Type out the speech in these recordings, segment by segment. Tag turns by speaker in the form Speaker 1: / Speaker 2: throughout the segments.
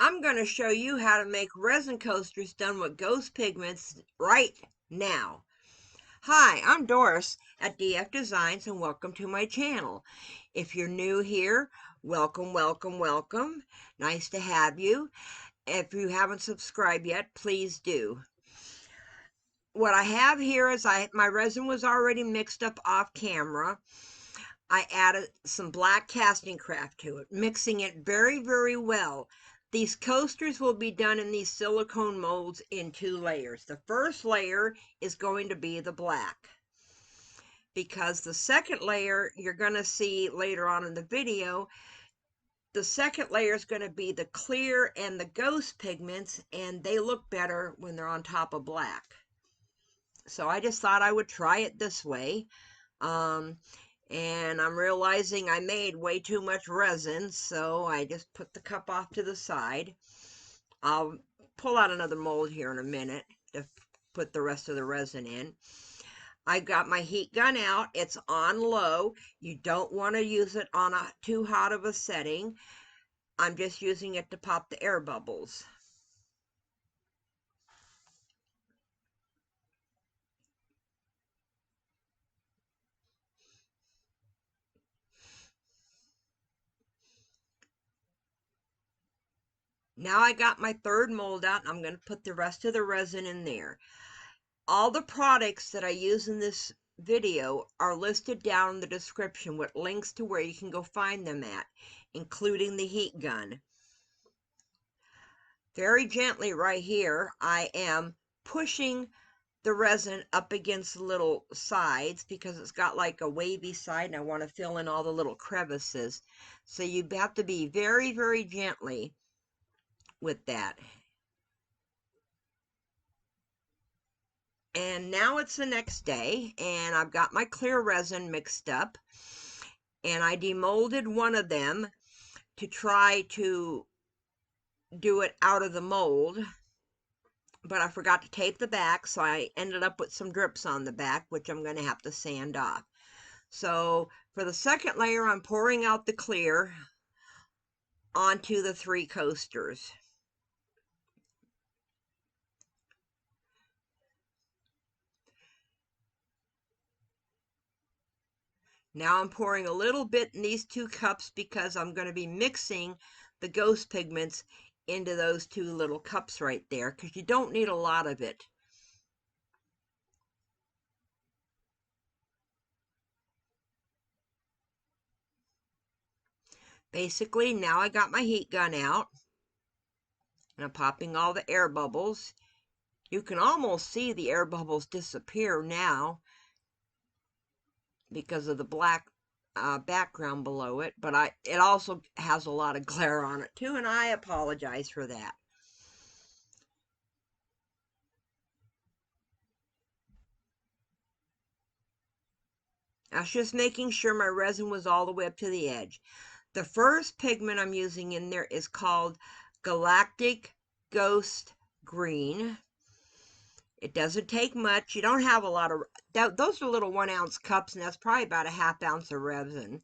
Speaker 1: I'm going to show you how to make resin coasters done with ghost pigments right now. Hi, I'm Doris at DF Designs and welcome to my channel. If you're new here, welcome, welcome, welcome. Nice to have you. If you haven't subscribed yet, please do. What I have here is my resin was already mixed up off camera. I added some black Castin Craft to it, mixing it very, very well. These coasters will be done in these silicone molds in 2 layers. The first layer is going to be the black, because the second layer you're going to see later on in the video. The second layer is going to be the clear and the ghost pigments, and they look better when they're on top of black. So I just thought I would try it this way. And I'm realizing I made way too much resin, so I just put the cup off to the side. I'll pull out another mold here in a minute to put the rest of the resin in. I got my heat gun out. It's on low. You don't want to use it on a too hot of a setting. I'm just using it to pop the air bubbles. Now I got my third mold out, and I'm going to put the rest of the resin in there. All the products that I use in this video are listed down in the description with links to where you can go find them at, including the heat gun. Very gently right here, I am pushing the resin up against the little sides because it's got like a wavy side and I want to fill in all the little crevices. So you have to be very, very gently with that. And now it's the next day, and I've got my clear resin mixed up, and I demolded one of them to try to do it out of the mold, but I forgot to tape the back, so I ended up with some drips on the back, which I'm going to have to sand off. So for the second layer, I'm pouring out the clear onto the 3 coasters. Now I'm pouring a little bit in these 2 cups because I'm going to be mixing the ghost pigments into those 2 little cups right there, because you don't need a lot of it. Basically, now I got my heat gun out, and I'm popping all the air bubbles. You can almost see the air bubbles disappear now because of the black background below it, but it also has a lot of glare on it too, and I apologize for that. I was just making sure my resin was all the way up to the edge. The first pigment I'm using in there is called Galactic Ghost Green. It doesn't take much. You don't have a lot of, those are little 1-ounce cups, and that's probably about a ½ ounce of resin.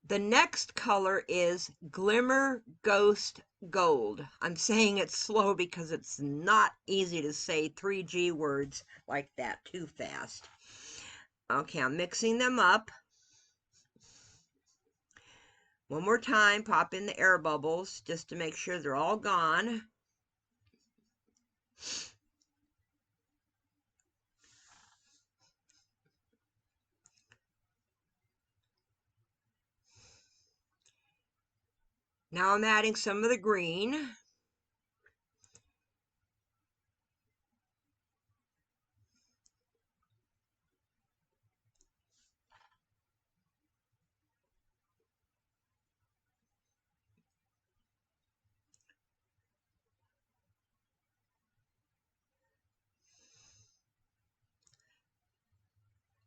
Speaker 1: The next color is Glimmer Ghost Gold. I'm saying it slow because it's not easy to say 3 G words like that too fast. Okay, I'm mixing them up. One more time, pop in the air bubbles just to make sure they're all gone. Now I'm adding some of the green.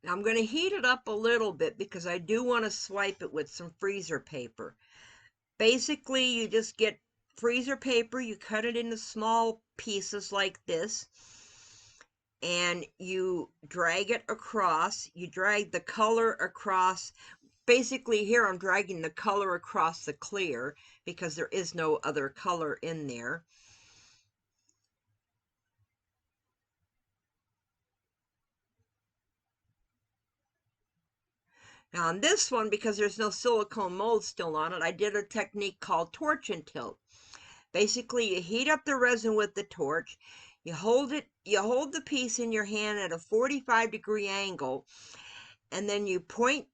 Speaker 1: Now I'm going to heat it up a little bit because I do want to swipe it with some freezer paper. Basically, you just get freezer paper, you cut it into small pieces like this, and you drag it across. You drag the color across. Basically, here I'm dragging the color across the clear because there is no other color in there. Now on this one, because there's no silicone mold still on it, I did a technique called torch and tilt. Basically, you heat up the resin with the torch, you hold the piece in your hand at a 45-degree angle, and then you point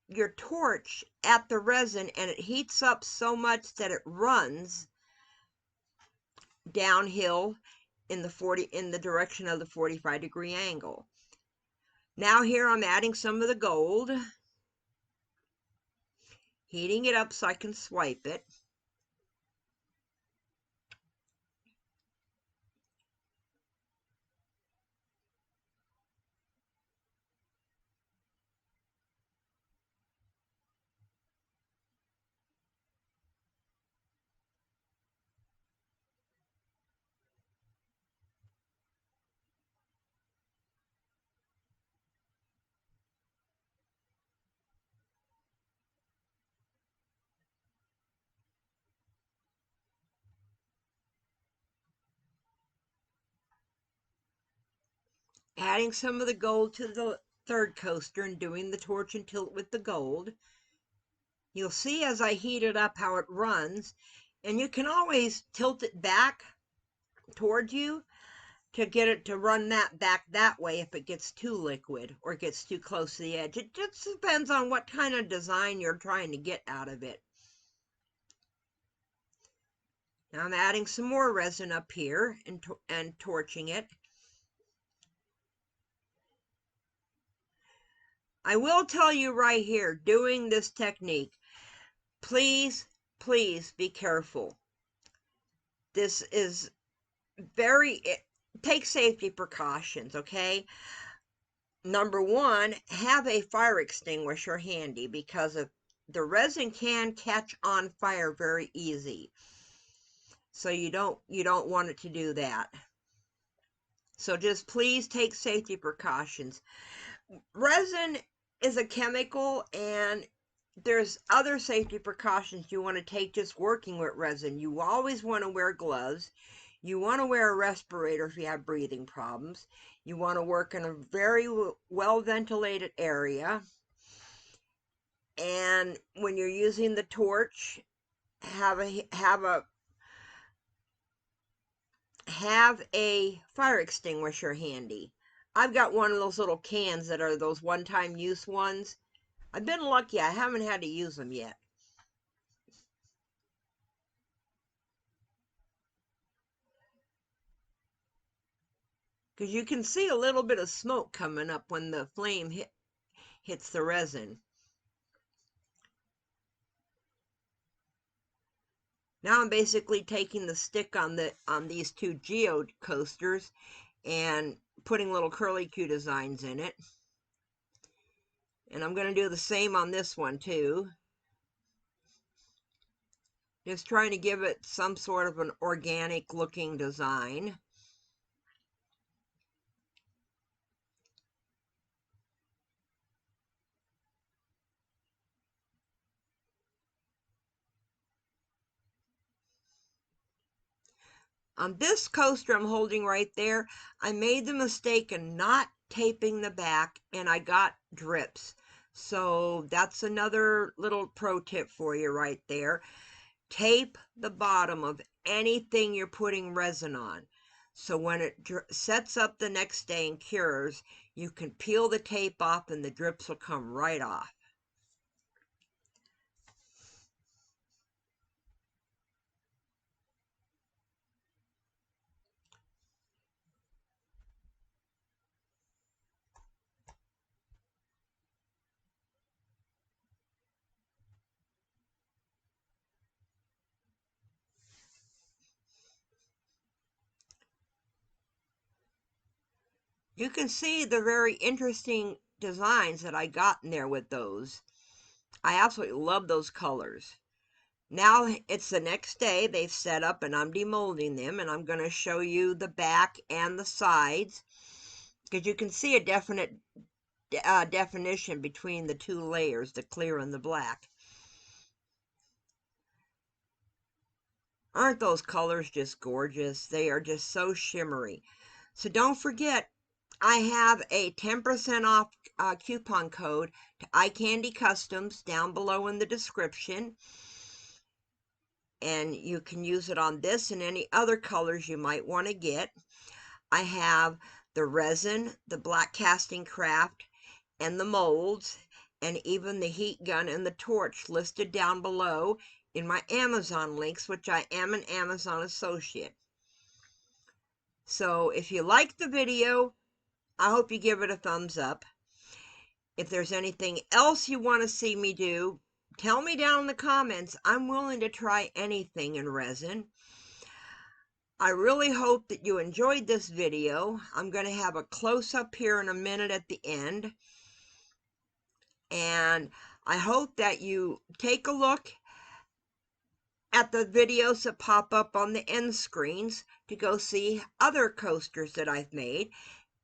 Speaker 1: your torch at the resin and it heats up so much that it runs downhill in the direction of the 45-degree angle. Now here I'm adding some of the gold, heating it up so I can swipe it. Adding some of the gold to the third coaster and doing the torch and tilt with the gold. You'll see as I heat it up how it runs, and you can always tilt it back towards you to get it to run that back that way if it gets too liquid or gets too close to the edge. It just depends on what kind of design you're trying to get out of it. Now I'm adding some more resin up here and torching it. I will tell you right here, doing this technique, please, please be careful. This is take safety precautions, okay? Number one, have a fire extinguisher handy because the resin can catch on fire very easy. So you don't want it to do that. So just please take safety precautions. Resin is a chemical, and there's other safety precautions you want to take just working with resin. You always want to wear gloves. You want to wear a respirator if you have breathing problems. You want to work in a very well ventilated area. And when you're using the torch, have a fire extinguisher handy. I've got one of those little cans that are those one-time use ones. I've been lucky, I haven't had to use them yet. Because you can see a little bit of smoke coming up when the flame hits the resin. Now I'm basically taking the stick on these two geode coasters and putting little curly Q designs in it. And I'm going to do the same on this one too. Just trying to give it some sort of an organic looking design. On this coaster I'm holding right there, I made the mistake of not taping the back and I got drips. So that's another little pro tip for you right there. Tape the bottom of anything you're putting resin on. So when it sets up the next day and cures, you can peel the tape off and the drips will come right off. You can see the very interesting designs that I got in there with those. I absolutely love those colors. Now it's the next day, they've set up and I'm demolding them, and I'm going to show you the back and the sides because you can see a definite definition between the two layers, the clear and the black. Aren't those colors just gorgeous? They are just so shimmery. So don't forget, I have a 10% off coupon code to iCandy Customz down below in the description. And you can use it on this and any other colors you might want to get. I have the resin, the black casting craft, and the molds, and even the heat gun and the torch listed down below in my Amazon links, which I am an Amazon associate. So if you liked the video, I hope you give it a thumbs up. If there's anything else you want to see me do, tell me down in the comments. I'm willing to try anything in resin. I really hope that you enjoyed this video. I'm going to have a close-up here in a minute at the end. And I hope that you take a look at the videos that pop up on the end screens to go see other coasters that I've made.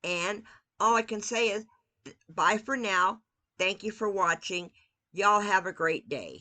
Speaker 1: And all I can say is bye for now. Thank you for watching. Y'all have a great day.